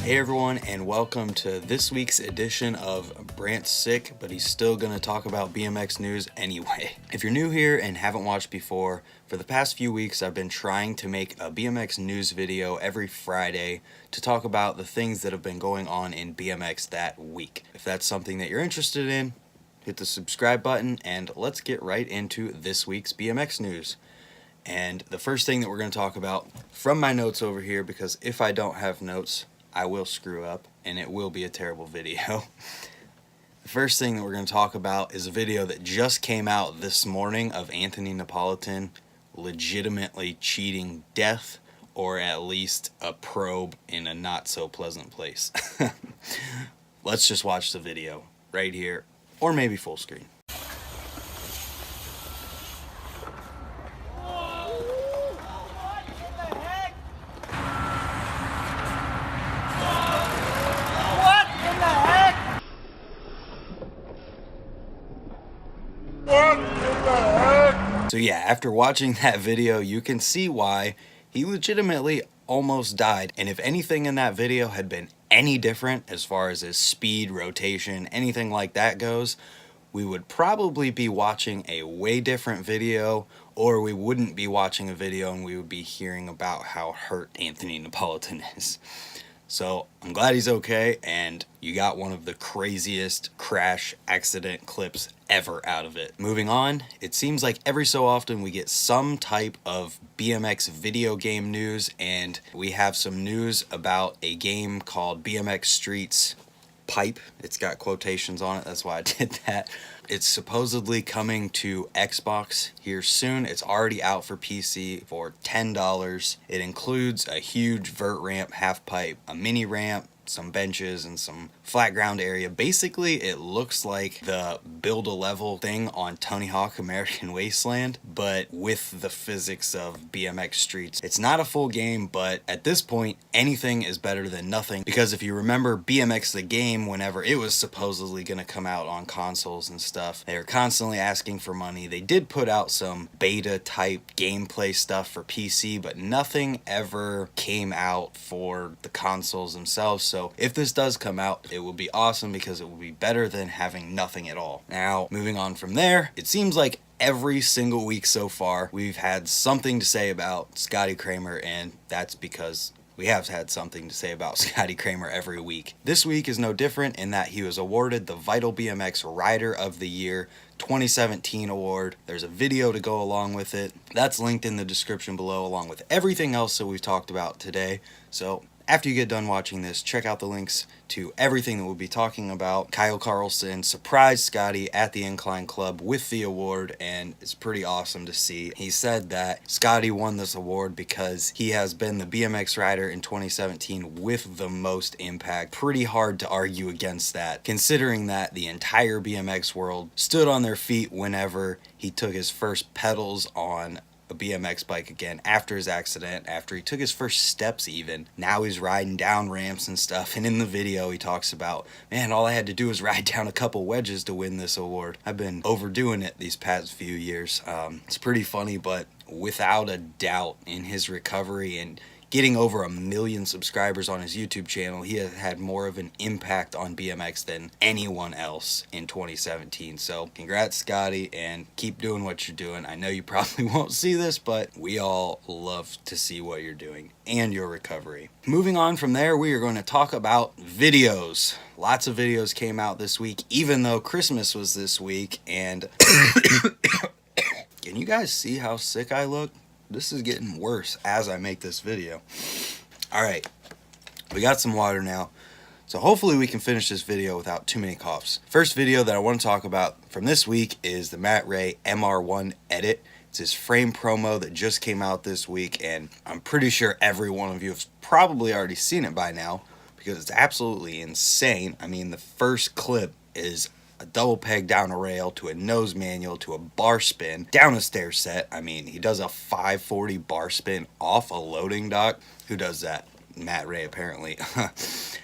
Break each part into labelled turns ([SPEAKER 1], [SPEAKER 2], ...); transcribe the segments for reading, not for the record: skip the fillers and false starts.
[SPEAKER 1] Hey everyone, and welcome to this week's edition of Brant's sick, but he's still going to talk about BMX news anyway. If you're new here and haven't watched before, for the past few weeks I've been trying to make a BMX news video every Friday to talk about the things that have been going on in BMX that week. If that's something that you're interested in, hit the subscribe button and let's get right into this week's BMX news. And the first thing that we're going to talk about from my notes over here, because if I don't have notes, I will screw up, and it will be a terrible video. The first thing that we're going to talk about is a video that just came out this morning of Anthony Napolitan legitimately cheating death, or at least a probe in a not so pleasant place. Let's just watch the video right here, or maybe full screen. So yeah, after watching that video, you can see why he legitimately almost died. And if anything in that video had been any different as far as his speed, rotation, anything like that goes, we would probably be watching a way different video, or we wouldn't be watching a video and we would be hearing about how hurt Anthony Napolitan is. So I'm glad he's okay, and you got one of the craziest crash accident clips ever out of it. Moving on, it seems like every so often we get some type of BMX video game news, and we have some news about a game called BMX Streets Pipe. It's got quotations on it, that's why I did that. It's supposedly coming to Xbox here soon. It's already out for PC for $10. It includes a huge vert ramp, half pipe, a mini ramp, some benches, and some flat ground area. Basically, it looks like the build-a-level thing on Tony Hawk American Wasteland, but with the physics of BMX Streets. It's not a full game, but at this point, anything is better than nothing, because if you remember BMX the game, whenever it was supposedly going to come out on consoles and stuff, they were constantly asking for money. They did put out some beta-type gameplay stuff for PC, but nothing ever came out for the consoles themselves. So if this does come out, it will be awesome because it will be better than having nothing at all. Now, moving on from there, it seems like every single week so far, we've had something to say about Scotty Cranmer, and that's because we have had something to say about Scotty Cranmer every week. This week is no different in that he was awarded the Vital BMX Rider of the Year 2017 award. There's a video to go along with it. That's linked in the description below, along with everything else that we've talked about today. So after you get done watching this, check out the links to everything that we'll be talking about. Kyle Carlson surprised Scotty at the Incline Club with the award, and it's pretty awesome to see. He said that Scotty won this award because he has been the BMX rider in 2017 with the most impact. Pretty hard to argue against that, considering that the entire BMX world stood on their feet whenever he took his first pedals on a BMX bike again after his accident, after he took his first steps even. Now he's riding down ramps and stuff, and in the video he talks about, man, all I had to do was ride down a couple wedges to win this award. I've been overdoing it these past few years. It's pretty funny, but without a doubt in his recovery and getting over 1 million subscribers on his YouTube channel, he has had more of an impact on BMX than anyone else in 2017. So congrats, Scotty, and keep doing what you're doing. I know you probably won't see this, but we all love to see what you're doing and your recovery. Moving on from there, we are going to talk about videos. Lots of videos came out this week, even though Christmas was this week, and can you guys see how sick I look? This is getting worse as I make this video. Alright, we got some water now, so hopefully we can finish this video without too many coughs. First video that I want to talk about from this week is the Matt Ray MR1 edit. It's his frame promo that just came out this week, and I'm pretty sure every one of you have probably already seen it by now because it's absolutely insane. I mean, the first clip is a double peg down a rail to a nose manual to a bar spin down a stair set. I mean, he does a 540 bar spin off a loading dock. Who does that? Matt Ray, apparently.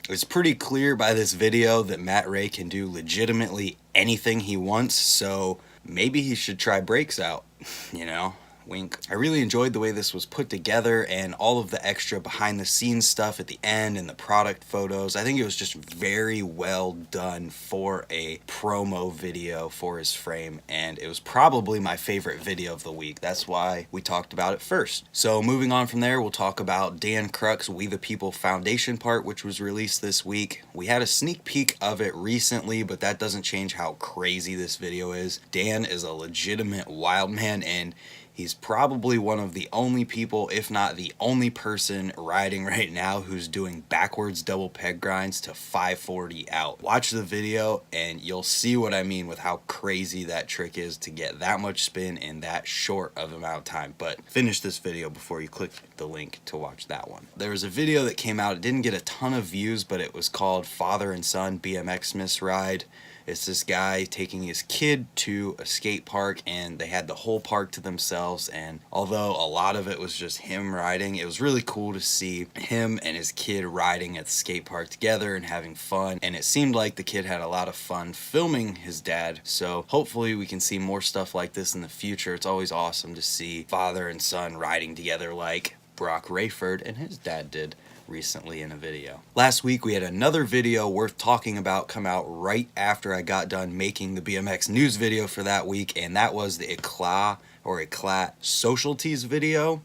[SPEAKER 1] It's pretty clear by this video that Matt Ray can do legitimately anything he wants, so maybe he should try brakes out, you know? wink. I really enjoyed the way this was put together and all of the extra behind the scenes stuff at the end and the product photos. I think it was just very well done for a promo video for his frame, and it was probably my favorite video of the week. That's why we talked about it first. So moving on from there, we'll talk about Dan Kruk's We the People Foundation part, which was released this week. We had a sneak peek of it recently, but that doesn't change how crazy this video is. Dan is a legitimate wild man, and he's probably one of the only people, if not the only person riding right now who's doing backwards double peg grinds to 540 out. Watch the video and you'll see what I mean with how crazy that trick is to get that much spin in that short of amount of time. But finish this video before you click the link to watch that one. There was a video that came out, it didn't get a ton of views, but it was called Father and Son BMX-Mas Ride. It's this guy taking his kid to a skate park, and they had the whole park to themselves, and although a lot of it was just him riding, it was really cool to see him and his kid riding at the skate park together and having fun, and it seemed like the kid had a lot of fun filming his dad, so hopefully we can see more stuff like this in the future. It's always awesome to see father and son riding together like Brock Rayford and his dad did recently in a video. Last week we had another video worth talking about come out right after I got done making the BMX news video for that week, and that was the Eclat Socialties video.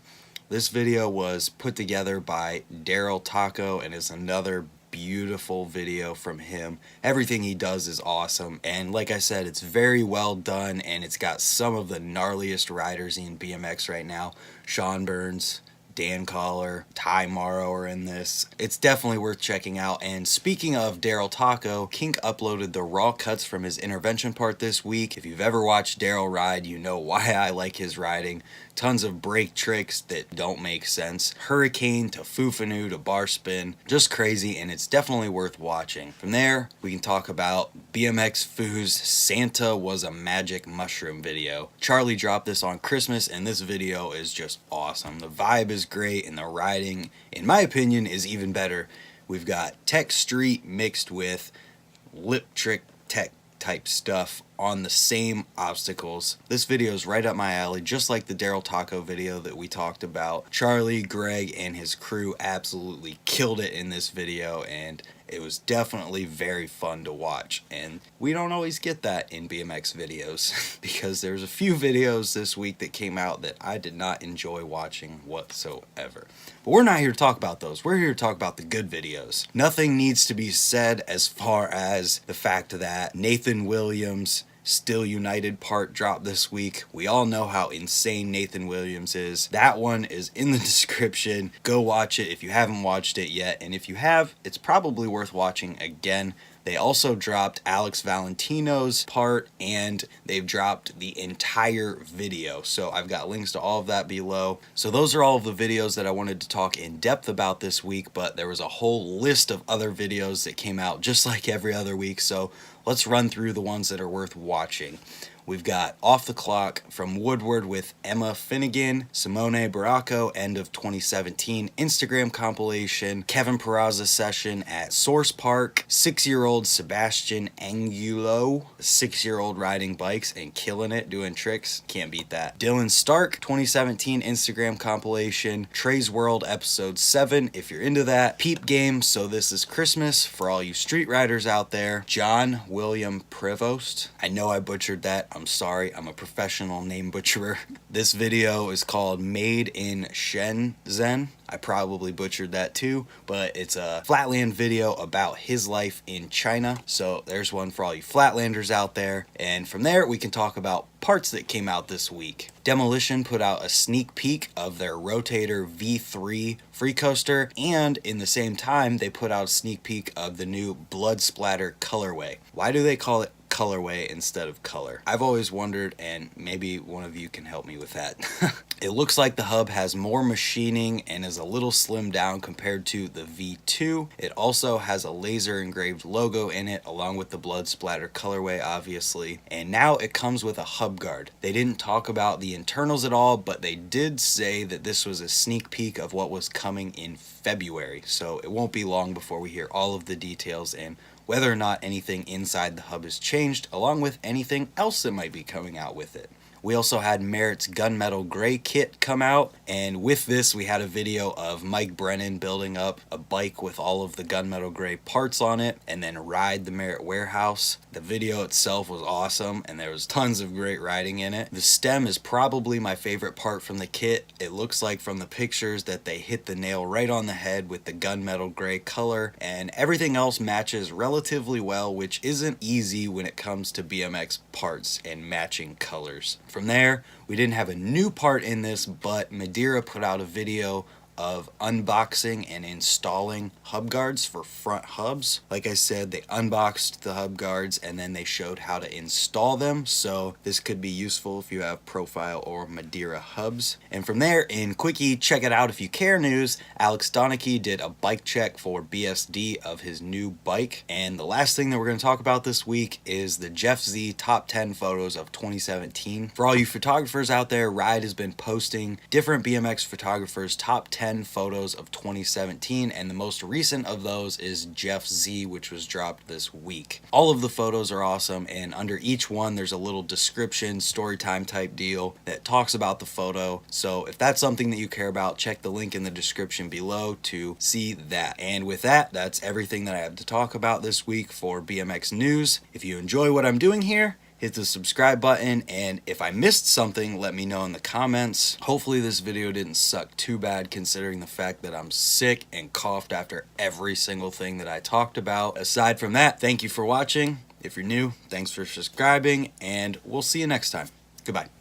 [SPEAKER 1] This video was put together by Darrell Taco and is another beautiful video from him. Everything he does is awesome, and like I said, it's very well done, and it's got some of the gnarliest riders in BMX right now. Sean Burns, Dan Collar, Ty Morrow are in this. It's definitely worth checking out. And speaking of Darrell Taco, Kink uploaded the raw cuts from his intervention part this week. If you've ever watched Darryl ride, you know why I like his riding. Tons of brake tricks that don't make sense. Hurricane to Fufanu to bar spin. Just crazy, and it's definitely worth watching. From there, we can talk about BMXFU's Santa Was a Magic Mushroom video. Charlie dropped this on Christmas, and this video is just awesome. The vibe is great, and the riding, in my opinion, is even better. We've got tech street mixed with lip trick tech type stuff on the same obstacles. This video is right up my alley, just like the Darrell Taco video that we talked about. Charlie, Greg, and his crew absolutely killed it in this video, and it was definitely very fun to watch, and we don't always get that in BMX videos because there's a few videos this week that came out that I did not enjoy watching whatsoever. But we're not here to talk about those. We're here to talk about the good videos. Nothing needs to be said as far as the fact that Nathan Williams' Still United part dropped this week. We all know how insane Nathan Williams is. That one is in the description. Go watch it if you haven't watched it yet, and if you have, it's probably worth watching again. They also dropped Alex Valentino's part, and they've dropped the entire video. So I've got links to all of that below. So those are all of the videos that I wanted to talk in depth about this week, but there was a whole list of other videos that came out just like every other week. So let's run through the ones that are worth watching. We've got Off the Clock from Woodward with Emma Finnegan, Simone Baracco, end of 2017 Instagram compilation, Kevin Peraza session at Source Park, 6-year-old Sebastian Angulo, 6-year-old riding bikes and killing it, doing tricks, can't beat that. Dylan Stark, 2017 Instagram compilation, Trey's World episode 7, if you're into that, Peep game, so this is Christmas for all you street riders out there, John William Prevost, I know I butchered that, I'm sorry, I'm a professional name butcherer. This video is called Made in Shenzhen. I probably butchered that too, but it's a Flatland video about his life in China. So there's one for all you Flatlanders out there. And from there, we can talk about parts that came out this week. Demolition put out a sneak peek of their Rotator V3 freecoaster, and in the same time, they put out a sneak peek of the new Blood Splatter colorway. Why do they call it colorway instead of color? I've always wondered, and maybe one of you can help me with that. It looks like the hub has more machining and is a little slimmed down compared to the V2. It also has a laser engraved logo in it along with the Blood Splatter colorway, obviously, and now it comes with a hub guard. They didn't talk about the internals at all, but they did say that this was a sneak peek of what was coming in February, so it won't be long before we hear all of the details and whether or not anything inside the hub has changed, along with anything else that might be coming out with it. We also had Merritt's Gunmetal Gray kit come out, and with this we had a video of Mike Brennan building up a bike with all of the Gunmetal Gray parts on it and then ride the Merritt warehouse. The video itself was awesome and there was tons of great riding in it. The stem is probably my favorite part from the kit. It looks like from the pictures that they hit the nail right on the head with the Gunmetal Gray color, and everything else matches relatively well, which isn't easy when it comes to BMX parts and matching colors. From there, we didn't have a new part in this, but Madeira put out a video of unboxing and installing hub guards for front hubs. Like I said, they unboxed the hub guards and then they showed how to install them, so this could be useful if you have Profile or Madeira hubs. And from there, in quickie check it out if you care news, Alex Donnachie did a bike check for BSD of his new bike. And the last thing that we're going to talk about this week is the Jeff Z top 10 photos of 2017. For all you photographers out there, Ride has been posting different BMX photographers' top 10 photos of 2017, and the most recent of those is Jeff Z, which was dropped this week. All of the photos are awesome, and under each one there's a little description, story time type deal that talks about the photo. So if that's something that you care about, check the link in the description below to see that. And with that, that's everything that I have to talk about this week for BMX news. If you enjoy what I'm doing here, hit the subscribe button, and if I missed something, let me know in the comments. Hopefully this video didn't suck too bad considering the fact that I'm sick and coughed after every single thing that I talked about. Aside from that, thank you for watching. If you're new, thanks for subscribing, and we'll see you next time. Goodbye.